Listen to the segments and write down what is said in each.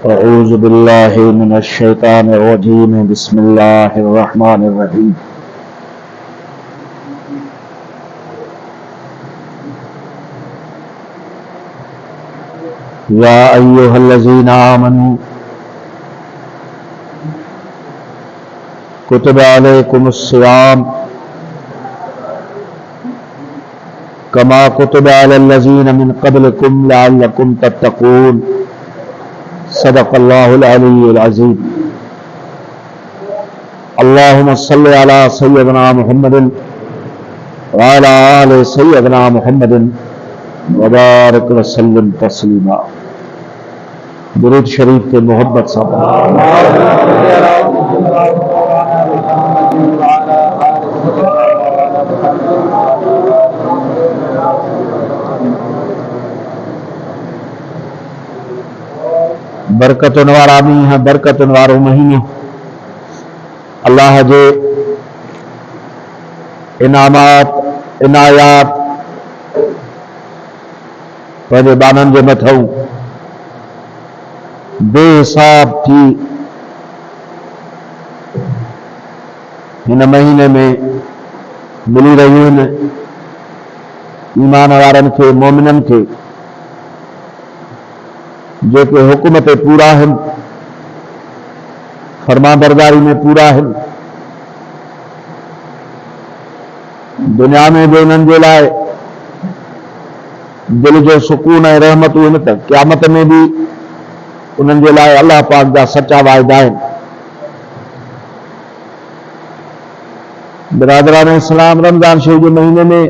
अऊज़ु बिल्लाहि मिनश शैतानिर रजीम बिस्मिल्लाहिर रहमानिर रहीम। या अय्युहल्लज़ीना आमनू कुतिबा अलैकुमुस्सियाम कमा कुतिबा अलल्लज़ीना मिन क़ब्लिकुम लअल्लकुम तत्तक़ून। सदक़ल्लाहुल अलीयुल अज़ीम। अल्लाहुम्मा सल्लि अला सय्यिदना मुहम्मदिन व अला आलि सय्यिदना मुहम्मदिन व बारिक व सल्लिम तस्लीमा। दुरूद शरीफ के मोहब्बत सा बरकतुन वारा मींहं, बरकतुन वारो महीनो, अल्लाह जे इनामात इनायात पंहिंजे बाननि जे मथां बेहिसाब थी हिन महीने में मिली रहियूं आहिनि। ईमान वारनि खे, मोमिननि खे, जेके हुकुम ते पूरा आहिनि, फरमाबरदारी में पूरा आहिनि। दुनिया में भी उन्हनि जे लाइ दिल जो सुकून ऐं रहमतूं आहिनि, त क़यामत में भी उन्हनि जे लाइ अल्लाह पाक जा सच्चा वाइदा आहिनि। बिरादरान इस्लाम, रमज़ान शरीफ जे महीने में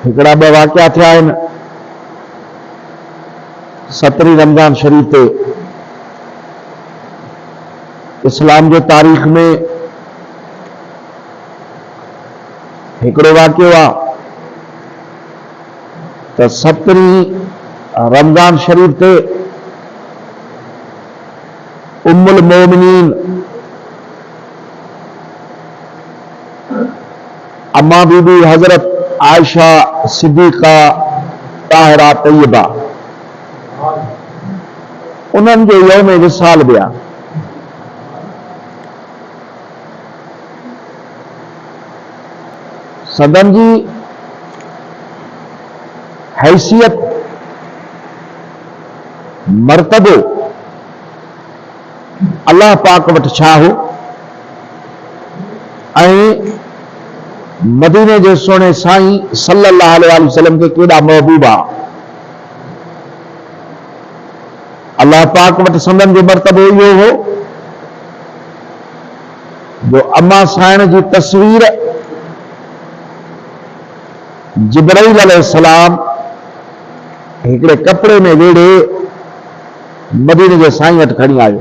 हिकिड़ा ॿ वाक़िया थिया आहिनि। 17 रमज़ान शरीफ ते इस्लाम जे तारीख़ में हिकिड़ो वाक़ियो आहे त 17 रमज़ान शरीफ ते उम्मुल मोमिनीन अम्मा बीबी हजरत आयशा सिद्दीक़ा ताहिरा तय्यबा, उन्हनि जो यौम विसाल बि आहे। सदन जी हैसियत, मर्तबो अल्लाह पाक वटि छा हो ऐं मदीने जे सोने साईं सल्लल्लाहु अलैहि वसल्लम के केॾा महबूब आहे। अल्लाह पाक वटि संदन जो मर्तबो इहो हो जो अम्मा साइण जी तस्वीर जिब्राईल अलैहिस्सलाम हिकिड़े कपिड़े में वेड़े मदीने जे साईं वटि खणी आयो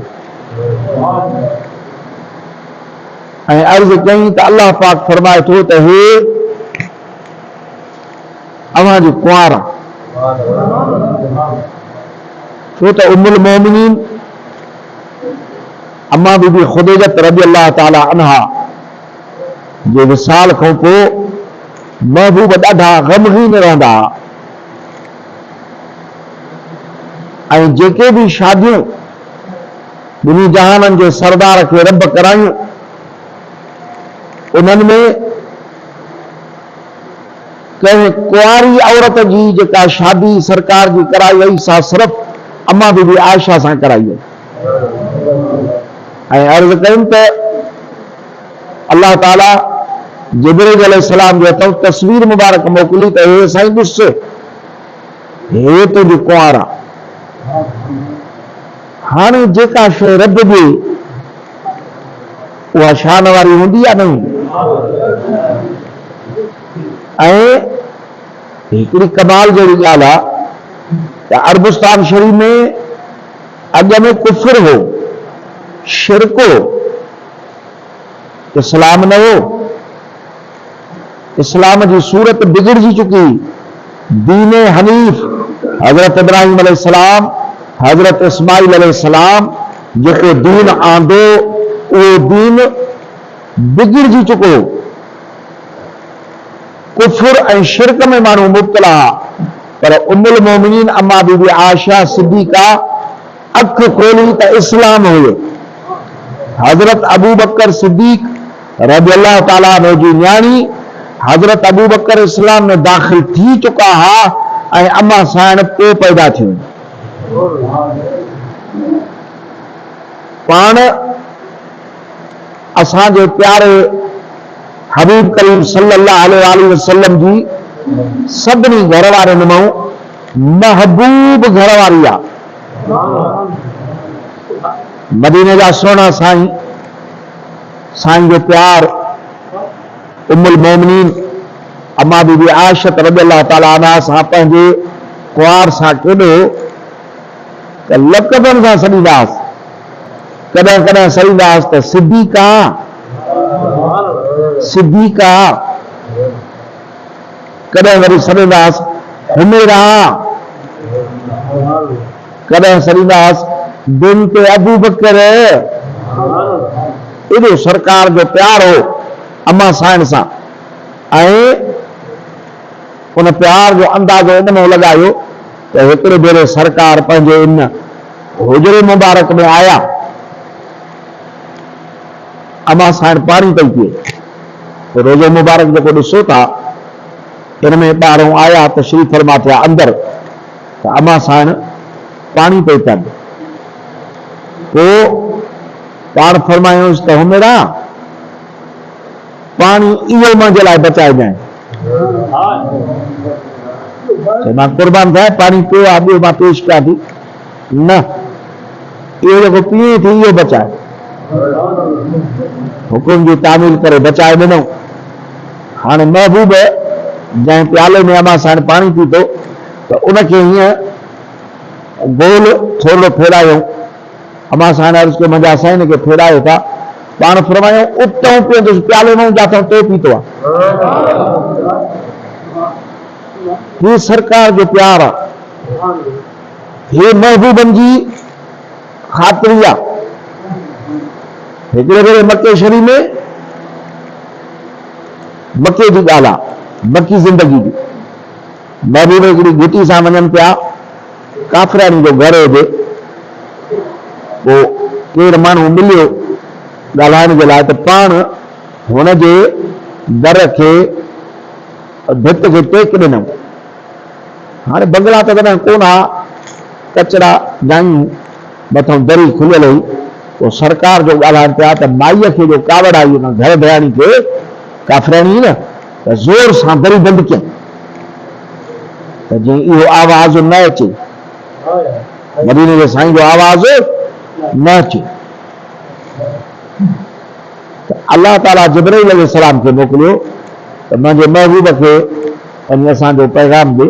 ऐं अर्ज़ कई त अल्लाह पाक फरमाए थो त हे अव्हां जी कुंवार, छो त उम्मुल मोमिनीन अम्मा बीबी खुदैजत रज़ी अल्लाह ताला अन्हा जे विसाल खां पोइ महबूब ॾाढा ग़मगीन रहंदा ऐं जेके भी शादियूं ॿिन्ही जहाननि जे सरदार खे रब करायूं, उन्हनि में कंहिं कुंवारी औरत जी जेका शादी सरकार जी कराई वई, सा सिर्फ़ अम्मा बीबी आयशा सां कराई वई। ऐं अर्ज़ कयुमि त अल्लाह ताला जिब्रील अलैहिस्सलाम जो हथों तस्वीर मुबारक मोकिली त हे साईं ॾिस, हे तुंहिंजी कुंवार आहे। हाणे जेका शइ रब जी उहा शान वारी हूंदी या न हूंदी। ऐं हिकिड़ी कमाल जहिड़ी ॻाल्हि आहे त अरबस्तान शरीफ में अॻ में कुफर हो, शिरक हो, इस्लाम न हो। इस्लाम जी सूरत बिगड़जी चुकी। दीन हनीफ हजरत इब्राहिम अलैहिस्सलाम, हजरत इस्माइल अलैहिस्सलाम जेको दीन आंदो, उहो दीन बिगड़जी चुको। कुफर ऐं शिरक में माण्हू मुब्तला, पर उम्मुल मोमिनीन अम्मा बीबी आयशा सिद्दीका अख खोली तो इस्लाम हुयो। हजरत अबू बकर सिद्दीक रज़ियल्लाहु ताला अन्हु जी न्याणी हजरत अबू बकर इस्लाम में दाखिल थी चुका हा ऐं अम्मा साण को पैदा थियूं। पाण असांजे प्यारे हबीब करीम सल्लल्लाहु अलैहि वसल्लम जी सभिनी घर वारनि मां महबूब घर वारी आहे। मदीने जा सोना साईं, साईं जो प्यार उम्मुल मोमिनीन अम्मा बीबी आयशा रज़ियल्लाहु ताला अन्हा सां पंहिंजे कुंवार सां केॾो त लक़बनि सां सॾींदासीं। कॾहिं कॾहिं सॾींदासीं त सिद्दीका सिद्दीका, कॾहिं वरी सॾींदासीं हुमैरा, कॾहिं सॾींदासीं बिन्त अबू बकर। एॾो सरकार जो प्यार हो अम्मा साइण सां ऐं उन प्यार जो अंदाज़ो इन में लॻायो त हिकिड़े भेरे सरकार पंहिंजे इन हुजरे मुबारक में आया। अम्मा साइण पाणी पई पिए। रोज़ो मुबारक जेको ॾिसो था इन में ॿाहिरों आया तशरीफ़ फरमा थिया अंदर त अम्मा साइण पाणी पई कनि। पोइ पाण फरमायोसि त हुमैरा पाणी इहो मुंहिंजे लाइ बचाइजांइ। मां कुर्बान थिया पाणी पियो आहे ॿियो मां पेश कयां थी न, इहो जेको पीए थी इहो बचाए। हुकुम जी तामील करे बचाए ॾिनो। हाणे महबूब जंहिं प्याले में अम्मा साइण पाणी पीतो त उनखे हीअं गोल थोरो फेरायो। अम्मा साइण अर्ज़ कयो मुंहिंजा साईं खे फेरायो था। पाण फरमायो उतां पीअंदुसि प्याले में जिथां तो पीतो आहे। ही सरकार जो प्यार आहे, ही महबूबनि जी ख़ातिरी आहे। हिकिड़े भेरे मके शरीफ़ में मके जी ॻाल्हि आहे, मकी ज़िंदगी जी। महबूब हिकिड़ी घिटी सां वञनि पिया, काफ़िरानी जो घर हुजे। पोइ केरु माण्हू मिलियो ॻाल्हाइण जे लाइ त पाण हुन जे दर खे भित खे टेक ॾिनऊं। हाणे बंगला त कॾहिं कोन हा, कचरा जायूं मथां दरी खुलियल हुई। पोइ सरकार जो ॻाल्हाइनि पिया त माईअ खे जो कावड़ आई हुन घर दयाणी खे काफ़िरानी न त ज़ोर सां दरी बंदि कयईं त जीअं इहो आवाज़ न अचे, मदीने जे साईं जो आवाज़ न अचे। त अलाह ताला जिब्राईल अलैहिस्सलाम खे मोकिलियो त मुंहिंजे महबूब खे वञी असांजो पैगाम ॾे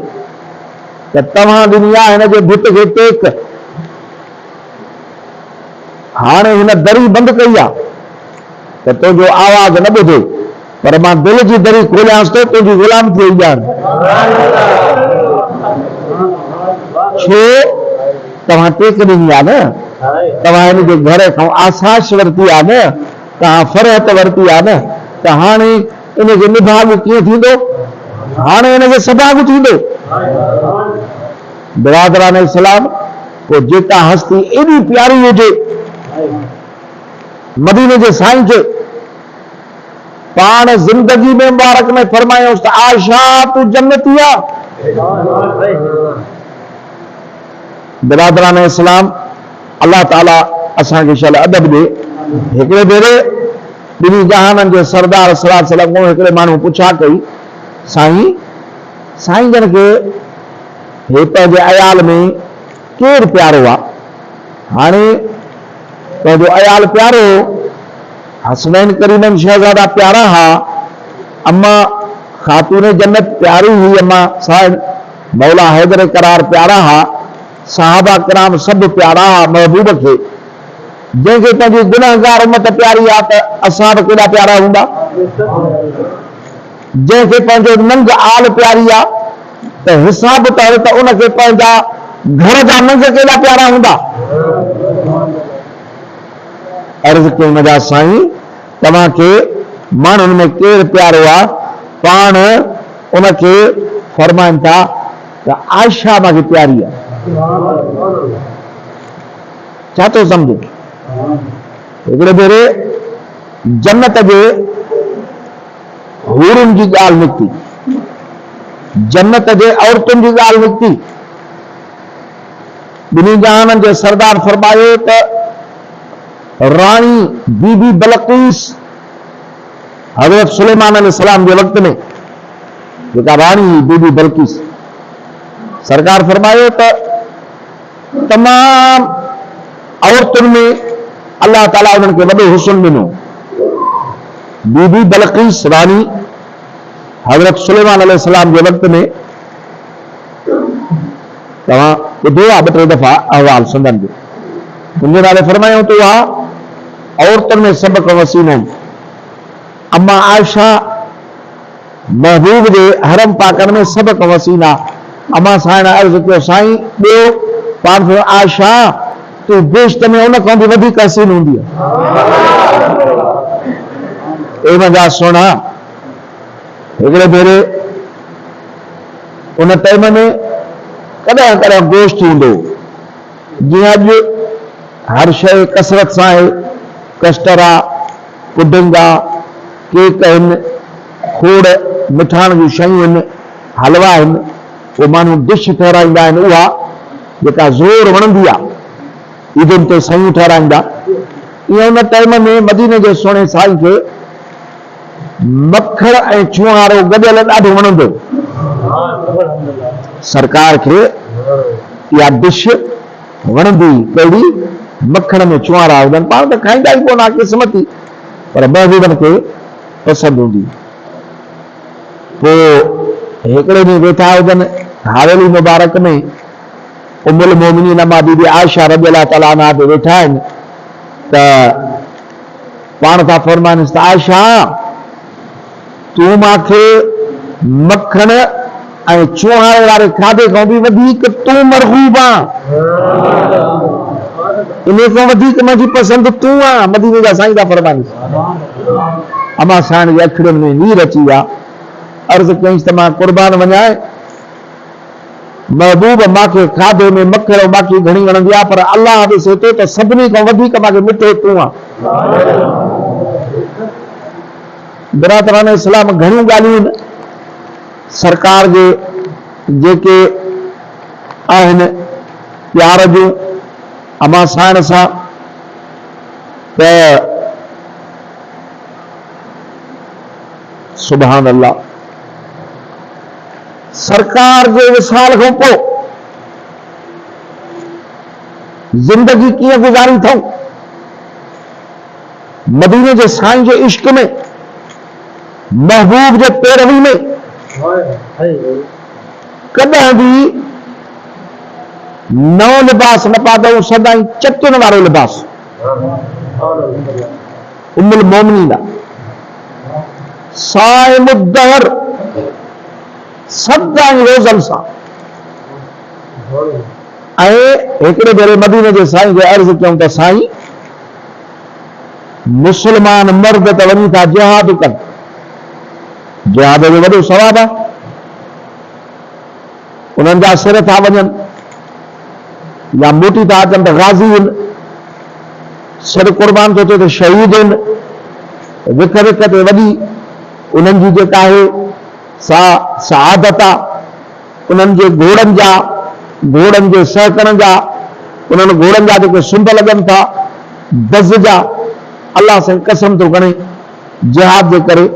त तव्हां ॾिनी आहे हिन जे भित खे टेक। हाणे हिन दरी बंदि कई आहे त तुंहिंजो आवाज़ न ॿुधे, पर मां दिलि जी दरी खोलियांसि थो तुंहिंजी ग़ुलाम थी वई ॼाण। छो तव्हां टेक ॾिनी आहे न, तव्हां हिन जे घर खां आसाश वरिती आहे न, तव्हां फरहत वरिती आहे न, त हाणे इनखे निभाग कीअं थींदो? हाणे इनखे सभाग थींदो। बिरादरान इस्लाम, पोइ जेका हस्ती एॾी प्यारी हुजे मदीने जे साईं खे, पाण ज़िंदगी में मुबारक में फरमायोसि त आयशा तूं जन्नती आहे। बिरादरान इस्लाम, अल्लाह ताला असांखे शल अदब ॾे। हिकिड़े भेरे ॿिनी जहाननि जे सरदार सल्लल्लाहु अलैहि वसल्लम खां हिकिड़े माण्हू पुछा कई, साईं साईं जन खे हे पंहिंजे अयाल में केरु प्यारो आहे? हाणे पंहिंजो अयाल प्यारो, हसनैन करीमन शहज़ादा प्यारा हा, अम्मा खातून जन्नत प्यारी हुई, अम्मा साइण मौला हैदर करार प्यारा हा, सहाबा किराम सभु प्यारा हा महबूब खे। जंहिंखे पंहिंजी गुनहगार उम्मत प्यारी आहे त असां बि केॾा प्यारा हूंदा। जंहिंखे पंहिंजो नंग आल प्यारी आहे त हिसाब कर त उनखे पंहिंजा घर जा नंग केॾा प्यारा हूंदा। अर्ज़ कयो मुंहिंजा साईं तव्हांखे माण्हुनि में केरु प्यारो आहे? पाण उनखे फरमाइनि था त आयशा मूंखे प्यारी आहे। छा थो सम्झे? हिकिड़े भेरे जन्नत जे हूरुनि जी ॻाल्हि निकिती, जन्नत जे औरतुनि जी ॻाल्हि निकिती। ॿिन्ही जहाननि जे सरदार फरमायो त राणी बीबी बलकीस हज़रत सुलेमान अलैहिस्सलाम जे वक़्त में जेका राणी बीबी बलकीस, सरकार फरमायो त तमाम औरतुनि में अल्लाह ताला उन्हनि खे वॾो हुस्न ॾिनो। बीबी बलकीस रानी हज़रत सुलेमान अलैहिस्सलाम जे वक़्त में, तव्हां ॿुधो आहे 2-3 दफ़ा अहवाल संदन जो, मुंहिंजे नाले फरमायूं त उहा औरतुनि में सभ खां वसीन आहिनि। अम्मा आयशा महबूब जे हरम पाकनि में सभ खां वसीन आहे। अम्मा साईं अर्ज़ु कयो, साईं ॿियो पाण खे आयशा तूं बेश्त में उन खां बि वधीक हसीन हूंदी आहे। ए मुंहिंजा सोना, हिकिड़े भेरे उन टाइम में कॾहिं कॾहिं गोश्त हूंदो, जीअं अॼु हर शइ कसरत सां आहे। कस्टर आहे, पुडिंग आहे, केक आहिनि, खोड़ मिठाण जूं शयूं आहिनि, हलवा आहिनि, उहे माण्हू डिश ठहिराईंदा आहिनि। उहा जेका ज़ोर वणंदी आहे, ईदुनि ते सयूं ठहिराईंदा। ईअं उन टाइम में मदीने जे सोणे साईं खे मखण ऐं छुहारो गॾियल ॾाढो वणंदो। सरकार खे इहा डिश वणंदी, कहिड़ी? मखण में छुहारा हुजनि। पाण त खाईंदा ई कोन, क़िस्मती, पर महबूबनि खे पसंदि हूंदी। पोइ हिकिड़े ॾींहुं वेठा हुजनि हवेली मुबारक में, उम्मुल मोमिनीन अम्मा बीबी आयशा रज़ियल्लाहु ताला अन्हा ते वेठा आहिनि, त पाण था फरमाइनि त आयशा तूं मूंखे मखण ऐं छुहारे वारे खाधे खां बि वधीक तूं मरग़ूब आं, इन खां वधीक मुंहिंजी पसंदि तूं आं। मदीने जा साईं था फरमाइनि। अम्मा साईं जे अखियुनि में नीर अची विया। अर्ज़ु कयईंसि त मां क़ुर्बान वञाए, महबूब मूंखे खाधे में मखण बाक़ी घणी वणंदी आहे, पर अल्लाह ॾिसे थो त सभिनी खां वधीक मूंखे मिठो तूं आं। बिरादरान इस्लाम घणियूं ॻाल्हियूं आहिनि सरकार जे जेके आहिनि प्यार जूं अम्मा साईं सां, त सुभान अल्लाह। सरकार जे विसाल खां पोइ जिंदगी कीअं गुज़ारी अथऊं? मदीने जे साईं जे इश्क में, महबूब जे पैरवी में कॾहिं बि नओं लिबास न पातऊं, सदाईं चटियुनि वारो लिबास। उम्मुल मोमिनीन साइम दहर, सदाईं रोज़नि सां। ऐं हिकिड़े भेरे मदीने जे साईं खे अर्ज़ु कयूं त साईं मुस्लमान मर्द त वञी था जिहाद कनि, जिहाद जो वॾो सवाबु आहे, उन्हनि जा सिर था वञनि या मोटी था अचनि त गाज़ी आहिनि, सिर क़ुर्बान थो थिए त शहीद आहिनि। विख विख ते वॾी उन्हनि जी जेका आहे सा शहादत आहे, उन्हनि जे घोड़नि जे सहकण जा, उन्हनि घोड़नि जा जेके सुंभ लॻनि था दज़ जा, अल्लाह सां कसम थो खणे जिहाद जे करे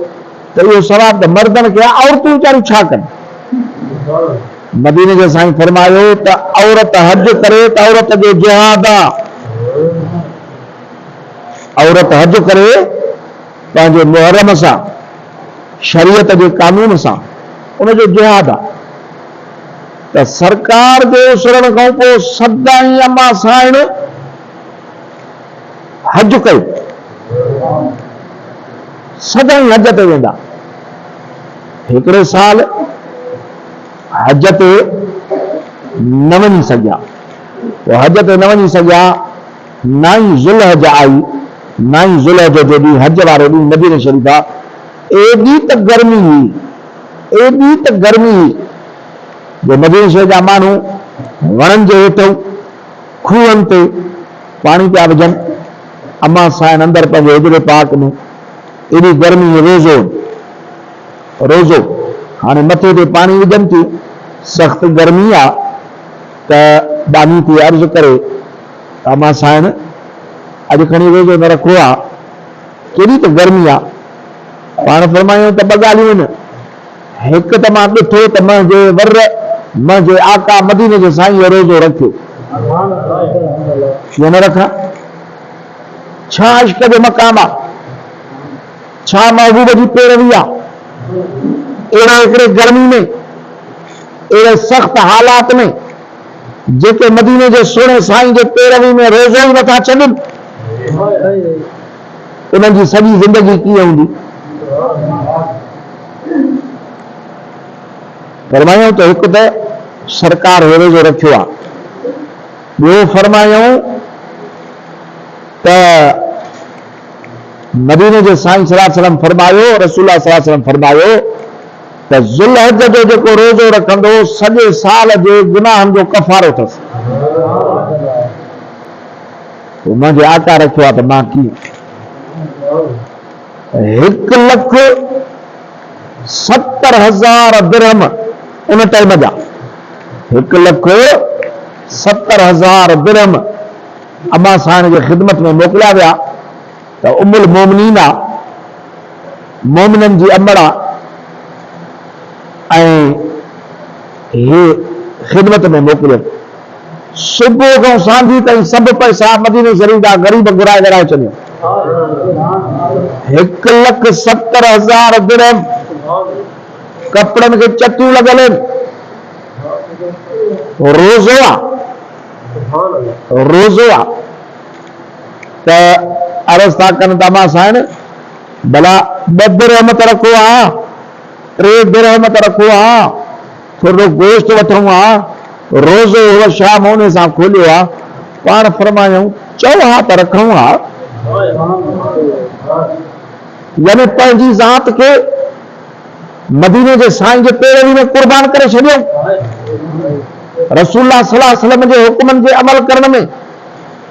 त इहो सवाबु त मर्दनि खे आहे, औरतूं वीचारियूं छा कनि? मदीने जे साईं फरमायो त औरत हज करे त औरत जो जिहाद आहे। औरत हज करे पंहिंजे मुहर्रम सां, शरीयत जे कानून सां, उनजो जिहाद आहे। त सरकार जे उसरण खां पोइ सदाईं अम्मा साईं हज कयो, सदाईं हज ते वेंदा। हिकिड़े साल हज ते न वञी सघिया, हज ते न वञी सघिया। 9 ज़ुल्हज आई, 9 ज़ुल्हज जो ॾींहुं, हज वारो ॾींहुं मदीने शरीफ़ आहे। एॾी त गर्मी हुई, जो मदीने शहर जा माण्हू वणनि जे हेठों खूहनि ते पाणी पिया विझनि, अम्मा साईं अंदरि पंहिंजे हिजरे पाक में एॾी गर्मी रोज़ो हाणे मथे ते पाणी विझनि थियूं, सख़्त गर्मी आहे त बानी थी अर्ज़ु करे अम्मा साईं अॼु खणी रोज़ो न रखो आहे, केॾी त गर्मी आहे। पाण फरमायूं त ॿ ॻाल्हियूं आहिनि, हिकु त मां ॾिठो त मुंहिंजे आका मदीने जे साईं रोज़ो रखियो, छो न रखां? छा इश्क जो मक़ाम आहे, छा महबूब जी पैरवी आहे। अहिड़े हिकिड़े गर्मी में, अहिड़े सख़्त हालात में जेके मदीने जे सुहिणे साईं जे पैरवी में रोज़ो ई नथा छॾनि, उन्हनि जी सॼी ज़िंदगी कीअं हूंदी? फरमायूं त हिकु त सरकार रोज़ो रखियो आहे, ॿियो फरमायूं त मदीने जे साईं सल्लल्लाहु अलैहि वसल्लम फरमायो, रसूलुल्लाह सल्लल्लाहु अलैहि वसल्लम फरमायो त ज़ुल्हज जो जेको रोज़ो रखंदो सॼे साल जे गुनाहनि जो कफ़ारो अथसि। मुंहिंजे आका रखियो आहे त मां कीअं? 1,70,000 दिरहम उन टाइम जा, 1,70,000 दिरहम अम्मा साईं जे ख़िदमत में मोकिलिया विया त उम्मुल मोमिनीन मोमिननि जी अमड़ा ऐं हे ख़िदमत में मोकिलियो। सुबुह खां सांझी ताईं सभु पैसा मदीने शरीफ़ जा ग़रीब घुराए घुराए छॾियो। 1,70,000 दिरहम, कपड़नि खे चटियूं लॻल आहिनि, रोज़ो आहे त अर्ज़ था कनि त अम्मा साईं भला 2 दिरहम त रखो आहे, 3 दिरहम त रखो आहे, थोरो गोश्त वठूं आहे, रोज़ो उहो शाम होने सां खोलियो आहे। पाण फरमायूं चओ हा त रखूं हा, यानी पंहिंजी ज़ात खे मदीने जे साईं जे पैरवी में कुर्बान करे छॾियो। रसूलुल्लाह सल्लल्लाहु अलैहि वसल्लम जे हुक्मनि जे अमल करण में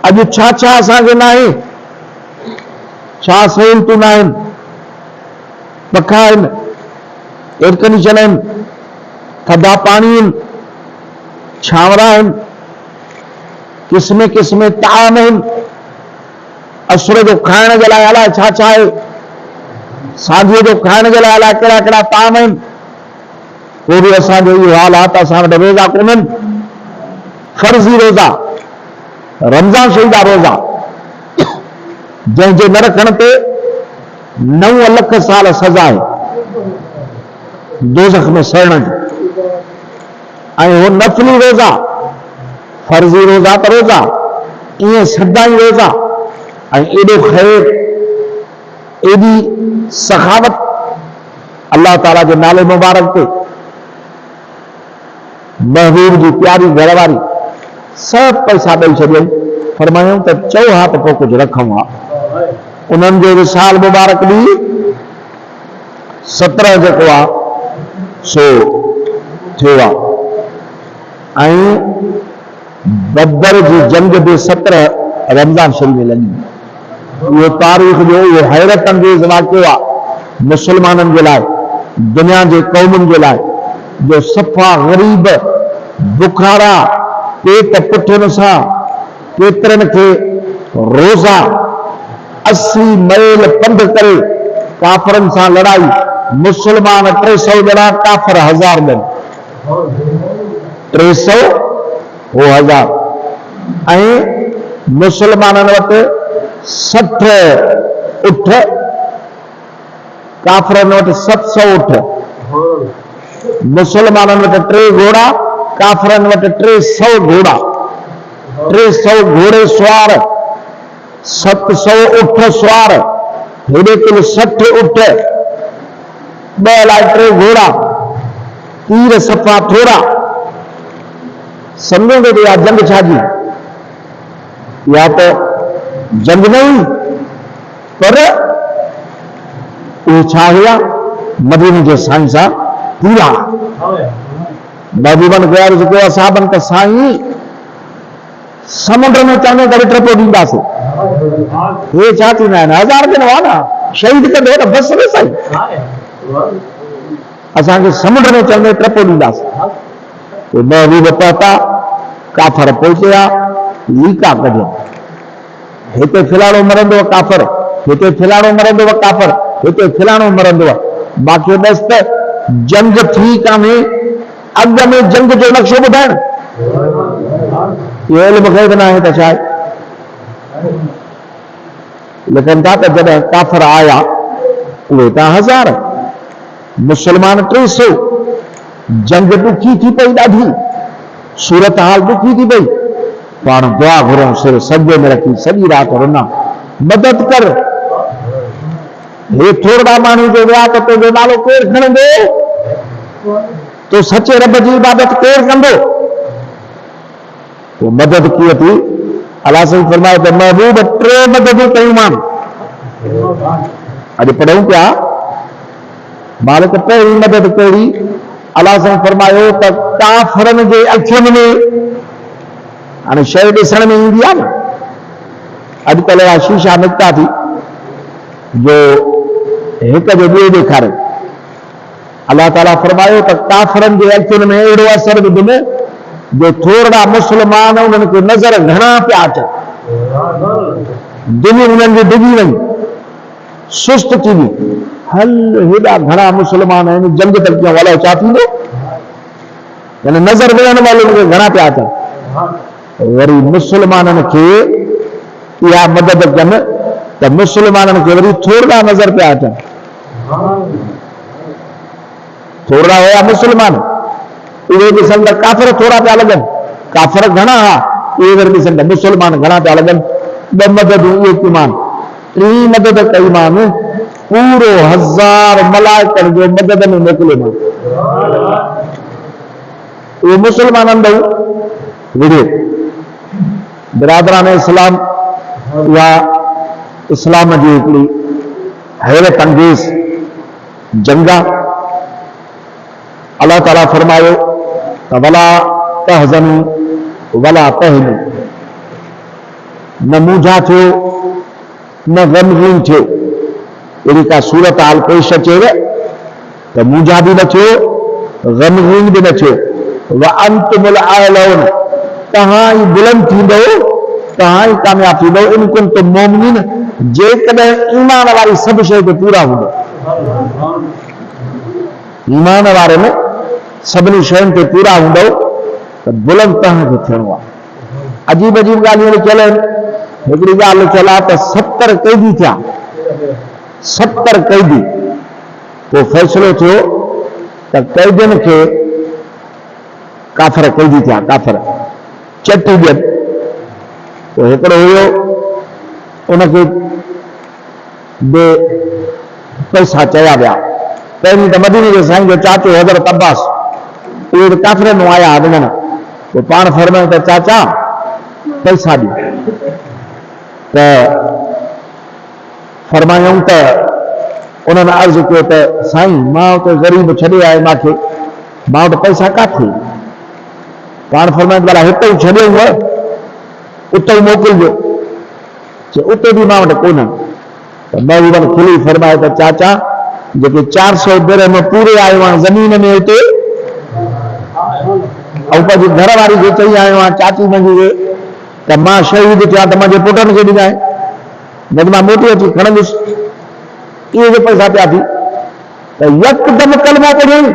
अॼु छा छा असांखे न आहे, छा सहूलियतूं न आहिनि, पखा आहिनि, एयर कंडीशन आहिनि, थधा पाणी आहिनि, छांवरा आहिनि, क़िस्मे क़िस्मे ताम आहिनि, असुर जो खाइण जे लाइ अलाए छा छा आहे, सांझीअ जो खाइण जे लाइ अलाए कहिड़ा कहिड़ा ताम आहिनि। पोइ बि असांजो इहो हाल आहे त असां वटि रोज़ा कोन्हनि, फर्ज़ी रोज़ा, रमज़ान शरीफ़ जा रोज़ा, जंहिंजे न रखण ते 9 लख साल सज़ा आहे दोज़ख में सड़ण जी। ऐं हो नफ़ली रोज़ा, फर्ज़ी रोज़ा त रोज़ा, ईअं सदाई रोज़ा, ऐं एॾो ख़ैर, एॾी सखावत अल्लाह ताला जे नाले मुबारक ते, महबूब जी प्यारी घरवारी सभु पैसा ॾेई छॾियईं। फरमायूं त चओ हा त पोइ कुझु रखूं हा। उन्हनि जो विसाल मुबारक बि 17 जेको आहे सो थियो आहे, ऐं बदर जी जंग बि 17 रमज़ान शरीफ़ में लॻी। इहो तारीख़ जो इहो हैरत अंगेज़ वाक़ियो आहे मुस्लमाननि जे लाइ, दुनिया जे क़ौमुनि जे लाइ, जो सफ़ा ग़रीब बुखारा पेट पुठियुनि सां केतिरनि खे रोज़ा 80 मैल पंध करे काफ़रनि सां लड़ाई, मुस्लमान 300 ॼणा, काफ़र 1000 ॼणा, 300 हो 1000, ऐं मुस्लमाननि वटि 60 उठ, काफ़रनि वटि 700 उठ, मुस्लमाननि वटि 3 घोड़ा, काफ़रनि वटि 300 घोड़ा, 300 घोड़े सवार, 700 उठ सवार, हेॾे कुल 60 उठ, 2 अलाए 3 घोड़ा, तीर सफ़ा थोड़ा। सम्झो त इहा जंग छाजी, या त जंग न हुई, पर उहे छा हुआ, मदीने जे साईं सां पूरा। महबूबन खे अर्ज़ु कयो असाबनि त साईं समुंड में चङो करे टपो ॾींदासीं। हे छा थींदा आहिनि, 1000 दिन हुआ न शहीद कंदो न बसि न साईं, असांखे समुंड में चङो टपो ॾींदासीं। तो महबूब पहुता, काफर पहुचिया, लीका कढिया, हिते फिलाणो मरंदो काफर, हिते फिलाणो मरंदो काफर, हिते फिलाणो मरंदो, बाक़ी बसि त जंग थी कान्हे, अॻ में जंग जो नक्शो ॿुधाइण, इहो इल्मु खे न आहे त छा आहे। लिखनि था त जॾहिं काफर आया उहे त 1000, मुस्लमान 300, जंग ॾुखी थी पई ॾाढी, सूरत हाल ॾुखी थी पई, पाण दुआ घुरूं, सिर सजदे में रखी सॼी राति रुना, मदद कर, हे थोड़ा माण्हू जो विया त तुंहिंजो नालो केरु खणंदो, तो सचे रब जी इबादत केरु कंदो। तो मदद कीअं थी, अलाह साईं फरमाए त महबूब 3 मददूं कयूं मान, अॼु पढ़ूं पिया मालिक पहिरीं मदद कहिड़ी, अलाह साईं फरमायो त काफ़रनि जे अखियुनि में, हाणे शइ ॾिसण में ईंदी आहे न, अॼुकल्ह जा शीशा निकिता थी जो हिक जो ॿियो ॾेखारे, अलाह ताला फरमायो त काफ़रनि जे अखियुनि में अहिड़ो असर विधुमि जो थोरा मुस्लमान उन्हनि खे नज़र घणा पिया अचनि, दिलि उन्हनि जी डिॼी वई, सुस्त थी वई, हल हेॾा घणा मुस्लमान आहिनि, जंग त कीअं अलाए छा थींदो, यानी नज़र विझण वारनि खे घणा पिया अचनि। वरी मुस्लमाननि खे इहा मदद कनि त मुस्लमाननि खे वरी थोरा नज़र पिया अचनि, थोरा हुया मुस्लमान, उहे ॾिसनि त काफ़िर थोरा पिया लॻनि, काफ़िर घणा हुआ, उहे वरी ॾिसनि त मुस्लमान घणा पिया लॻनि। 2 मददूं इहे कयूं मान, 3 मदद कई मान, पूरो 1000 मलाइकनि जो मदद में मोकिलियो मान, उहे मुस्लमाननि ॾे विढ़ियो। बिरादरान इस्लाम, उहा इस्लाम जी हिकिड़ी हैरत अंगेज़ जंग आहे। अल्लाह ताला फरमायो त वला तहज़नू वला तहनू, न मूंझा थियो न गमगीन थियो, अहिड़ी का सूरत हाल पेश अचेव त मूंझा बि न थियो, गमगीन बि न थियो, व अंतुमुल आलौन, तव्हां ई बुलंद थींदो, तव्हां ई कामयाब थींदो, इन कुंतुम मोमिनीन, जेकॾहिं ईमान वारी सभु शइ ते पूरा हूंदो, ईमान वारे में सभिनी शयुनि ते पूरा हूंदो त बुलंद तव्हांखे थियणो आहे। अजीब अजीब ॻाल्हियूं लिखियल आहिनि, हिकिड़ी ॻाल्हि लिखियल आहे त 70 क़ैदी थिया, 70 क़ैदी, पोइ फ़ैसिलो थियो त क़ैदियुनि खे, काफ़िर क़ैदी थिया, काफ़िर चटी ॾियनि, पोइ हिकिड़ो हुयो उनखे बे पैसा चया विया, पहिरीं त मदीने जे साईं जो चाचो हज़रत अब्बास, उहे काफ़िरनि आया ॾियण, पोइ पाण फरमायो त चाचा पैसा ॾियो, त फरमायूं त उन्हनि अर्ज़ु कयो त साईं मां उते ग़रीब छॾे आयो, मूंखे मां वटि पैसा काथे, पाण फरमायो भला हिते छॾियो हुअ उते ई मोकिलिजो, चए उते बि मां वटि कोन्हनि, त महबूबन खिली फरमायो त चाचा जेके 400 दिरहम पूरे आयो आहियां ज़मीन में हिते, ऐं पंहिंजी घर वारी खे चई आयो आहियां चाची मुंहिंजी खे त मां शहीद थिया त मुंहिंजे पुटनि खे ॾिजांइ, न त मां मोटी अची खणंदुसि, इहे बि पैसा पिया थी, त यकदमि कलमो पढ़ियईं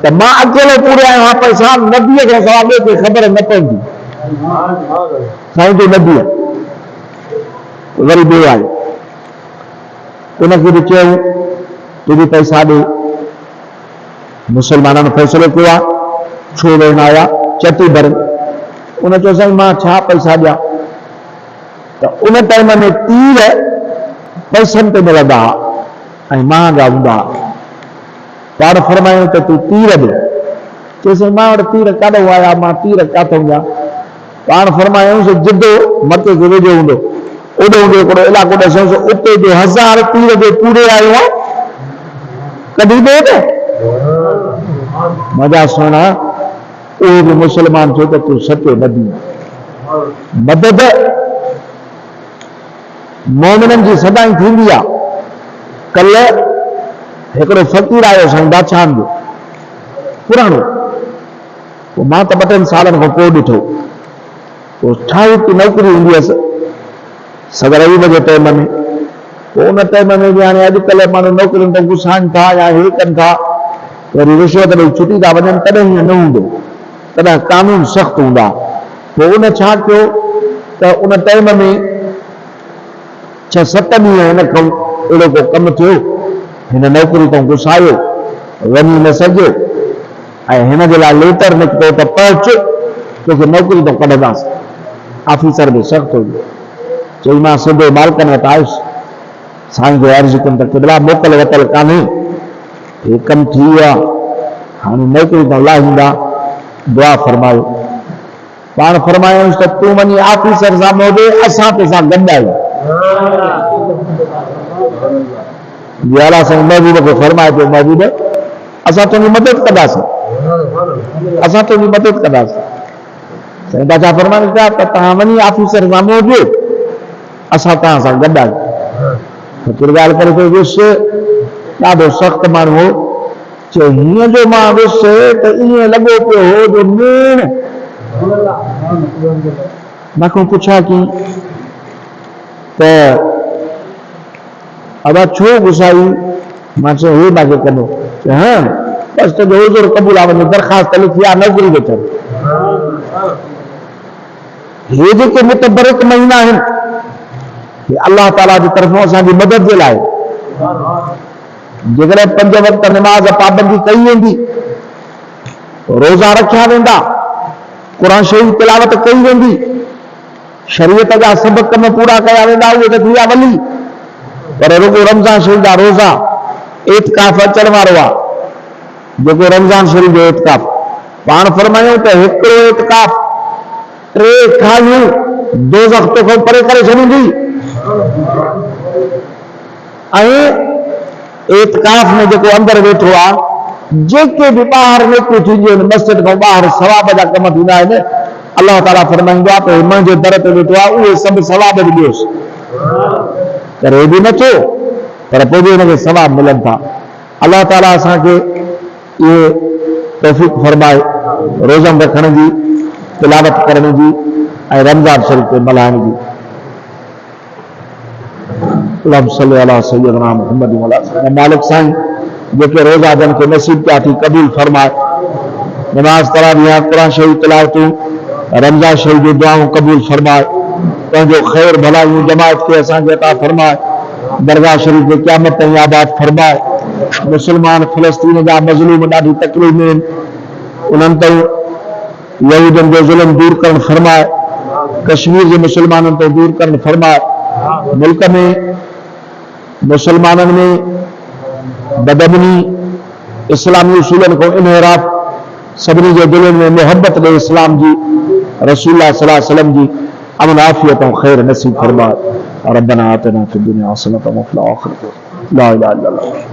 त मां अकेलो पूरे आयो आहियां पैसा, नबीअ खे सवाइ ॿिए खे ख़बर न पवंदी, साईं जो नबी वरी ॿियो आयो, उनखे बि चयूं तूं बि पैसा ॾे, मुस्लमाननि फ़ैसिलो कयो आहे, छो वेन आया चटी भरनि, उन चयो साईं मां छा पैसा ॾियां, त उन टाइम में तीर पैसनि ते मिलंदा हुआ ऐं महांगा हूंदा हुआ, पाण फरमायूं त तूं तीर ॾे, चए साईं मां वटि तीर काॾो आया, मां तीर काथो ॾियां, पाण फरमायूंसि जिदो मथे खे वेझो हूंदो ओॾो हूंदो हिकिड़ो इलाइक़ो ॾिसोसि, उते जो 1000 तीर जो पूरे आयो आहे, कढी ॾे न, मजा सोना वो भी मुसलमान थियो त तू सचे नबी मदद मोमिनन जी सदाई थींदी आहे। कल हिकिड़ो फ़कीर आयो साईं बादशाहनि जो पुराणो, पोइ मां त 2-3 सालनि खां पोइ ॾिठो, पोइ ठाही की नौकिरी हूंदी हुअसि सदर अयूब जे टाइम में। पोइ उन टाइम में बि हाणे अॼुकल्ह माण्हू नौकिरियुनि ते घुसाइनि था या हे कनि था, वरी रिश्वत ॾेई छुटी था वञनि, तॾहिं हीअं न हूंदो, तॾहिं कानून सख़्तु हूंदा। पोइ उन छा कयो त उन टाइम में 6-7 ॾींहं हिन खां अहिड़ो को कमु थियो, हिन नौकिरी तां घुसायो, वञी न सघियो, ऐं हिन जे लाइ लेटर निकितो त पहुच तोखे नौकिरी तां कढंदासीं। ऑफिसर बि सख़्तु हुयो, चई मां सिधो मालिकनि वटि आयुसि, साईं खे अर्ज़ु कनि त क़िबला मोकल वतल कान्हे, हे कमु थी वियो आहे, हाणे नौकिरी तां लाहींदा, दुआ फरमायो। पाण फरमायोसि त तूं वञी ऑफिसर सां मोॾे असां तोसां गॾु आहियूं। याला साईं महबूब खे फरमाए पियो, महबूब असां तुंहिंजी मदद कंदासीं, असां तुंहिंजी मदद कंदासीं। साईं बादशाह फरमाइनि पिया त तव्हां वञी ऑफिसर सां मोॾियो, असां तव्हां सां गॾु आहियूं। फ़कीर ॻाल्हि करे पियो, वियुसि ॾाढो सख़्तु माण्हू हो, चयो हीअं जो मां वियुसि त ईअं लॻो पियो हो जो मेण मूंखां पुछा की त अबा छो घुसाई, मां चयो हे मूंखे कंदो, हाँ बसि तुंहिंजो हुज़ुर क़बूल आहे, वञी दरख़्वास्त लिखी आहे, नौकिरी वेठल। हे जेके मुतबरिक महीना आहिनि, हे अल्लाह ताला जी तरफ़ां असांजी मदद जे लाइ। जेकॾहिं 5 वक़्त निमाज़ पाबंदी कई वेंदी, रोज़ा रखिया वेंदा, क़ुरान शरीफ़ तिलावत कई वेंदी, शरीयत जा सभु कम पूरा कया वेंदा, उहे त थी विया वली। पर रुगो रमज़ान शरीफ़ जा रोज़ा एतिकाफ़ अचण वारो आहे, जेको रमज़ान शरीफ़ जो एतिकाफ़ पाण फरमायूं त हिकिड़ो एतिकाफ़ 3 खालियूं दोज़ख तोखां परे करे छॾींदी। ऐं एतिकाफ़ में जेको अंदरि वेठो आहे, जेके बि ॿाहिरि निकिरियूं थींदियूं आहिनि, मस्जिद खां ॿाहिरि सवाब जा कम थींदा आहिनि, अलाह ताला फरमाईंदो आहे त मुंहिंजे दर ते वेठो आहे, उहे सभु सवाब ॾियोसि। करे बि नथो, पर पोइ बि हुनखे सवाब मिलनि था। अलाह ताला असांखे इहे तौफ़ीक़ फरमाए रोज़नि रखण जी, तिलावत करण जी ऐं रमज़ान शरीफ़ खे मल्हाइण जी। अल्लाहुम्मा सल्ली अला सय्यदना मुहम्मद व अला सय्यदना। मालिक साईं जेके रोज़ा जन खे नसीब कया थी क़बूल फरमाए, नमाज़ तरावीह, क़ुरान शरीफ़ तिलावतूं, रमज़ान शरीफ़ जूं दुआऊं क़बूल फरमाए, पंहिंजो ख़ैर भलाइयूं जमायत खे असांखे अता फरमाए, दरगाह शरीफ़ खे क़यामत ताईं आबाद फरमाए। मुस्लमान फ़लस्तीन जा मज़लूम ॾाढी तकलीफ़ में आहिनि, उन्हनि ताईं यहूदनि जो ज़ुल्म दूर करणु फरमाए, कश्मीर जे मुसलमाननि ते दूर करणु फरमाए। मुल्क में मुसलमाननि में बदअमनी, इस्लामी उसूलनि खां इनहिराफ़, सभिनी जे दिलनि में मोहब्बत ॾे इस्लाम जी, रसूलुल्लाह सल्लल्लाहु अलैहि वसल्लम जी अमन आफ़ियत ऐं ख़ैर नसीब फरमाए। रब्बना आतिना फ़िद दुनिया हसनतन व फ़िल आख़िरति ला इलाहा इल्लल्लाह।